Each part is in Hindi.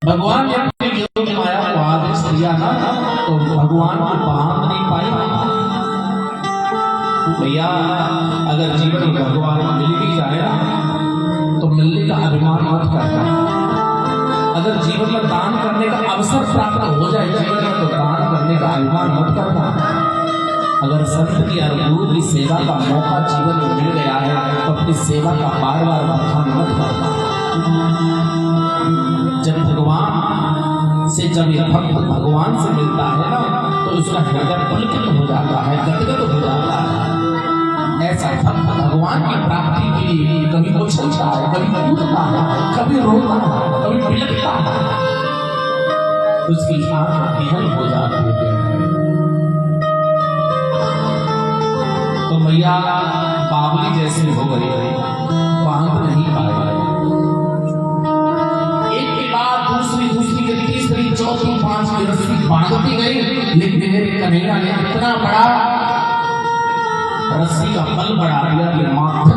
भगवान ने अपने योग माया को आदेश दिया ना, तो भगवान को बांध नहीं पाई। भैया अगर जीवन में भगवान मिल भी जाए ना, तो मिलने का अभिमान मत करना। अगर जीवन में दान करने का अवसर प्राप्त हो जाए जीवन में, तो दान करने का अभिमान मत करना। अगर संत की और गुरु की सेवा का मौका जीवन में मिल गया है, तो अपनी सेवा का बार बार बखान मत करना। जब भगवान से जब ये भक्त भगवान से मिलता है ना, तो उसका हृदय पुलकित हो जाता है, गदगद हो जाता है। ऐसा भक्त भगवान की प्राप्ति के लिए कभी वो चलता है, कभी कूदता है, कभी रोता है, कभी बिलखता है, उसकी आंख विहल हो जाती है। तो मैया बावली जैसी हो गई, बांध नहीं पाए। एक के बाद दूसरी के तीसरी चौथी पांचवी रस्सी बांधती गई, लेकिन मेरे कन्हैया ने इतना बड़ा रस्सी का बल बढ़ा दिया कि माथा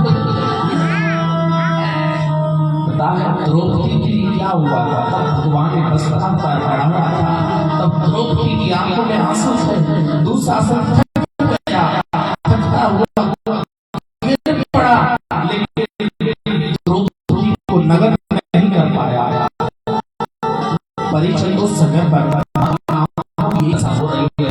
पता है द्रौपदी के लिए क्या हुआ था। तब भगवान ने प्रस्ताव पर बढ़ाया था, तब द्रौपदी की आंखों में आंसू थे, दुशासन गया, थकता हुआ गिर पड़ा, लेकिन द्रौपदी को नगर नहीं कर पाया। परीक्षण को समय पर हो रही है,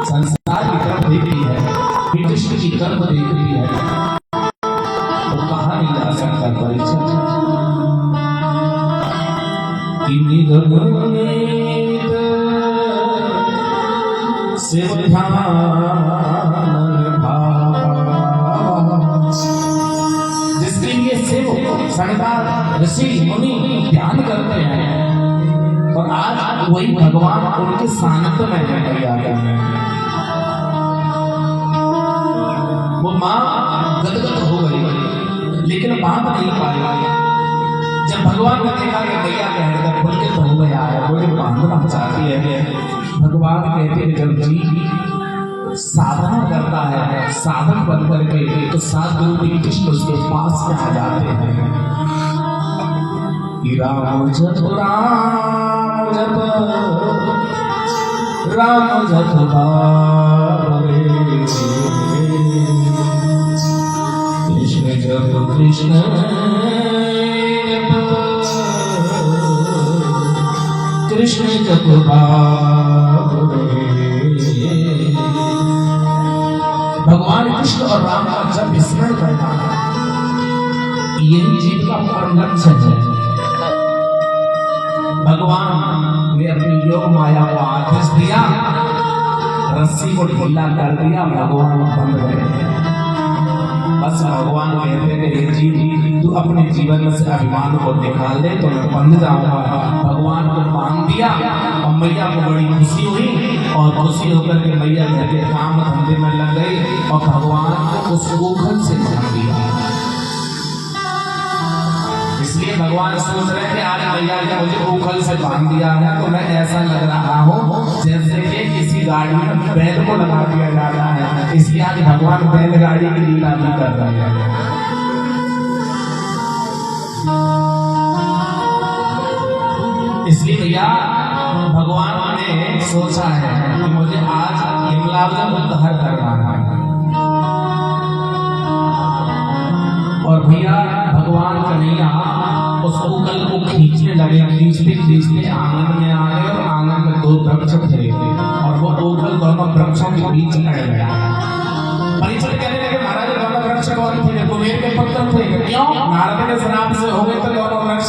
संसार की तरफ देखती है, कृष्ण की तरफ देखती है, तो कहाँ नहीं जा सकता परीक्षण। जिसके लिए सेवक सनकार ऋषि मुनि ध्यान करते हैं, और आज वही भगवान उनके सानिध्य में है। वो मां गदगद हो गई, लेकिन बांध नहीं पाई। जब भगवान ने देखा कि भैया के हृदय पुलकित हो गया है, वो जो बांधना चाहती है, भगवान कहते हैं जब जीव साधना करता है, साधन बन करके, तो साधु कृष्ण उसके पास में आ जाते हैं। राम जप राम जप राम जप कृष्ण जप कृष्ण कृष्ण जप भगवान कृष्ण और राम का जब विस्मरण करना, यही जीव का परम लक्ष्य है। भगवान ने अपनी योग माया को आदेश दिया, रस्सी को ढीला कर दिया, भगवान बंद गए। बस भगवान कहते हैं कि जीव तू अपने जीवन से अभिमान को निकाल दे, तो मैं बंद जाऊंगा। भगवान को बांध दिया, और मैया को बड़ी खुशी हुई, और खुशी होकर के मैया घर के काम धंधे में लग गई, और भगवान को उस ओखल से बांध दिया। इसलिए भगवान सोच रहे थे आज मैया ने मुझे ओखल से बांध दिया है, तो मैं ऐसा लग रहा हूँ जैसे कि किसी गाड़ी में बैल को लगा दिया जा रहा है। इसलिए आज भगवान बैलगाड़ी की लीला भी कर रहे हैं। इसलिए भैया भगवान ने सोचा है कि मुझे आज हिमलावन उद्धार करना है। और भैया भगवान कन्हैया उस ओखल को खींचने लगे, खींचते खींचते आंगन में आए, और आंगन में दो वृक्ष थे, और वो ओखल दोनों वृक्षों के बीच लड़ गया। परीक्षण कहने लगे महाराज दोनों वृक्ष कौन थे? कुबेर के पुत्र थे। क्यों? नारद के श्राप से हो गए थे दोनों वृक्ष,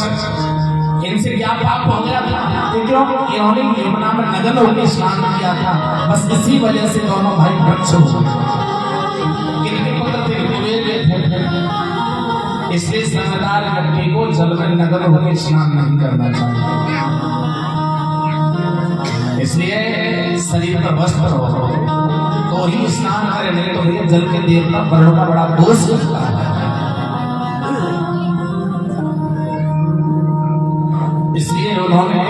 इनसे क्या पाप हो गया था? क्यों? इन्होंने यमुना में नग्न होकर स्नान किया था, बस इसी वजह से दोनों भाई वृक्ष हो गए। किनके पुत्र थे? कुबेर के थे। इसलिए समझदार व्यक्ति को जल में नग्न होकर स्नान नहीं करना चाहिए। इसलिए शरीर पर वस्त्र हो तो ही स्नान करे, नहीं तो भैया जल के देवता वर्णों का बड़ा दोष होता है। इसलिए उन्होंने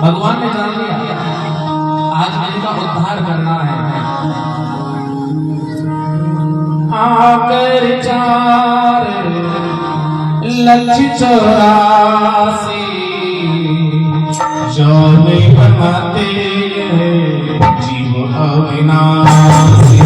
भगवान ने जान लिया आज इनका उद्धार करना है। आकर 4,84,000 जो नहीं बनाते जीव अविनाशी।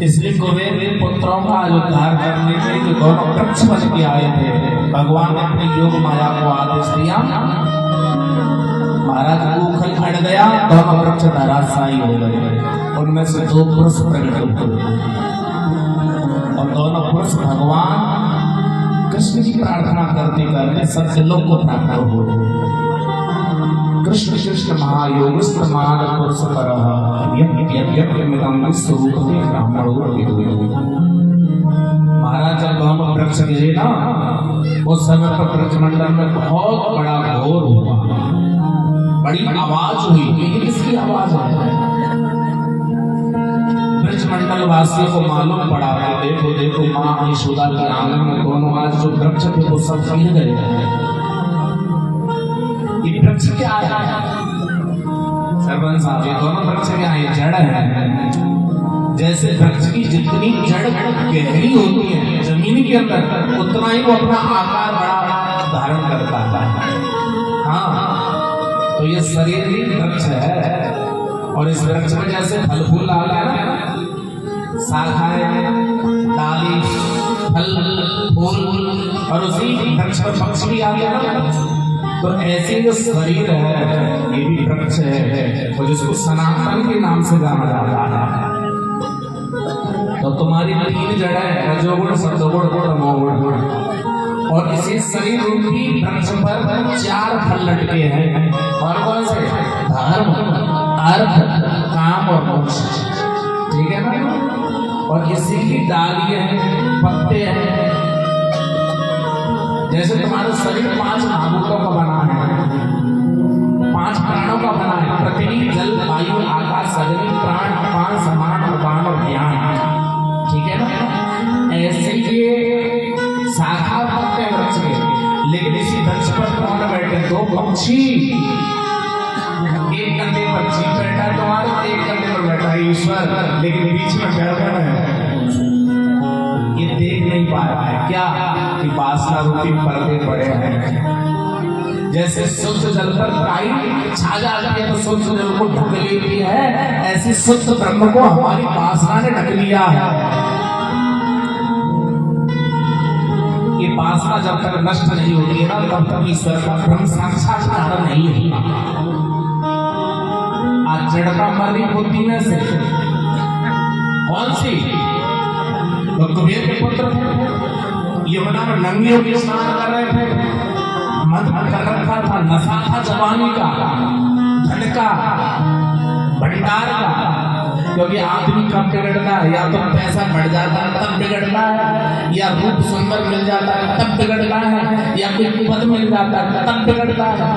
इसलिए कुबेर ने पुत्रों का उद्धार करने के लिए दोनों वृक्ष बन के आए थे। भगवान ने अपनी योग माया को आदेश दिया, महाराज उखल खड़ गया, दोनों वृक्ष धराशायी हो गए। उनमें से 2 पुरुष प्रकट हुए और दोनों पुरुष भगवान कृष्ण की प्रार्थना करते करते सत्यलोक को प्राप्त हुए। कृष्ण कृष्ण महायोगिस्थ मान पुरुष परः यज्ञमिदं विश्वरूपते ब्राह्मणो विदुः। महाराज जब दोनों वृक्ष गिरे ना, उस समय पर ब्रजमंडल में बहुत बड़ा घोर हुआ, बड़ी आवाज हुई। ये किसकी आवाज है? ब्रजमंडल वासियों को मालूम पड़ा कि देखो देखो माँ यशोदा के आंगन में दोनों आज जो वृक्ष थे वो सब गिर गए। ये वृक्ष क्या है? सरपंच साहब, ये दोनों वृक्ष क्या है? जड़ है। जैसे वृक्ष की जितनी जड़ गहरी होती है जमीन के अंदर, उतना ही वो अपना आकार बड़ा धारण करता है। हाँ, तो ये शरीर ही वृक्ष है और इस वृक्ष में जैसे फल फूल आ गया ना, शाखाएं, डाली, फल फूल, और उसी वृक्ष पर पक्ष भी आ गया ना, तो ऐसे जो शरीर है ये भी वृक्ष है, और जिसको सनातन के नाम से जाना जाता है। तो तुम्हारी 3 जड़ है, रजोगुण, सत्वगुण, तमोगुण, और इसी शरीर रूपी वृक्ष पर 4 फल लटके हैं। और कौन से? धर्म, अर्थ, काम और मोक्ष। ठीक है ना? और इसी की डालियां हैं, पत्ते हैं। जैसे तुम्हारा शरीर 5 महाभूतों का बना है, 5 प्राणों का बना है, पृथ्वी, जल, वायु, आकाश, अग्नि, प्राण, अपान, समान, उदान और ज्ञान। ठीक है ना? ऐसे ये शाखा पत्ते वृक्ष के, लेकिन इसी वृक्ष पर कौन बैठे? 2 पक्षी। एक कंधे पर जीव बैठा है तुम्हारा, एक कंधे पर बैठा है ईश्वर, लेकिन बीच में गर्दन है। ये देख नहीं पा रहा है क्या कि वासना रूपी पर्दे पड़े हैं। जैसे शुद्ध जल पर काई छा जाती है तो शुद्ध जल को ढक लेती है, ऐसी शुद्ध ब्रह्म को हमारी वासना ने ढक लिया है। ये वासना जब तक नष्ट नहीं होती है ना, तब तक ईश्वर का ब्रह्म साक्षात्कार नहीं होता। आज जड़ता मरनी होती है से कौन सी? तो कुबेर के पुत्र थे, यमुना में नंगे होकर स्नान कर रहे थे, मत कर रखा था, नशा था जवानी का, धन का, भंडार का, कि क्योंकि आदमी कब बिगड़ता है, या तो पैसा बढ़ जाता है तब बिगड़ता है, या रूप सुंदर मिल जाता है तब बिगड़ता है, या कोई पद मिल जाता है तब बिगड़ता है,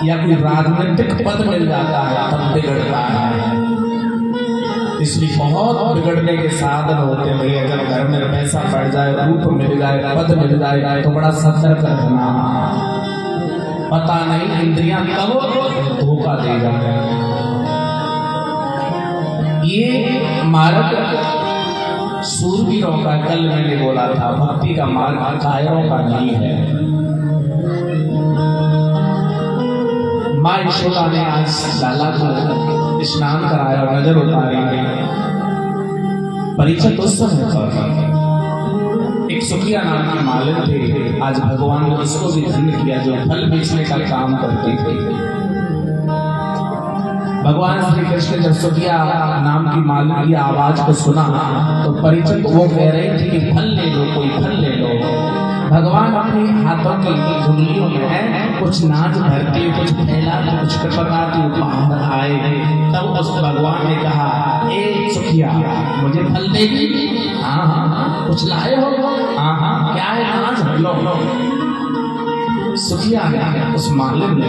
या कोई राजनीतिक पद मिल जाता है तब बिगड़ता है। इसलिए बहुत बिगड़ने के साधन होते हैं भैया। अगर घर में पैसा बढ़ जाए, रूप मिल जाए, पद मिल जाए तो बड़ा सतर्क रहना। पता नहीं इंद्रियां कब धोखा दे जाए। ये मार्ग सूरवीरों का, कल मैंने बोला था, भक्ति का मार्ग कायरों का नहीं है। माँ यशोदा ने आज लाला को स्नान कराया, नजर उतारी। परीक्षित उस समय पर एक सुखिया नाम की मालिन थे। आज भगवान ने उसको भी धन्य किया जो फल बेचने का काम करते थे। भगवान श्री कृष्ण जब सुखिया नाम की मालिन की आवाज को सुना तो परीक्षित वो कह रहे थे कि फल ले लो, कोई फल ले लो। भगवान अपने हाथों की झुंगलियों में है कुछ नाच भरती, कुछ फैलाती, कुछ कटपटाती उपहार आए। तब उस भगवान ने कहा, ए सुखिया, मुझे फल देगी? हाँ हाँ। कुछ लाए हो? हाँ हाँ। क्या है? आज लो। सुखिया उस मालिक ने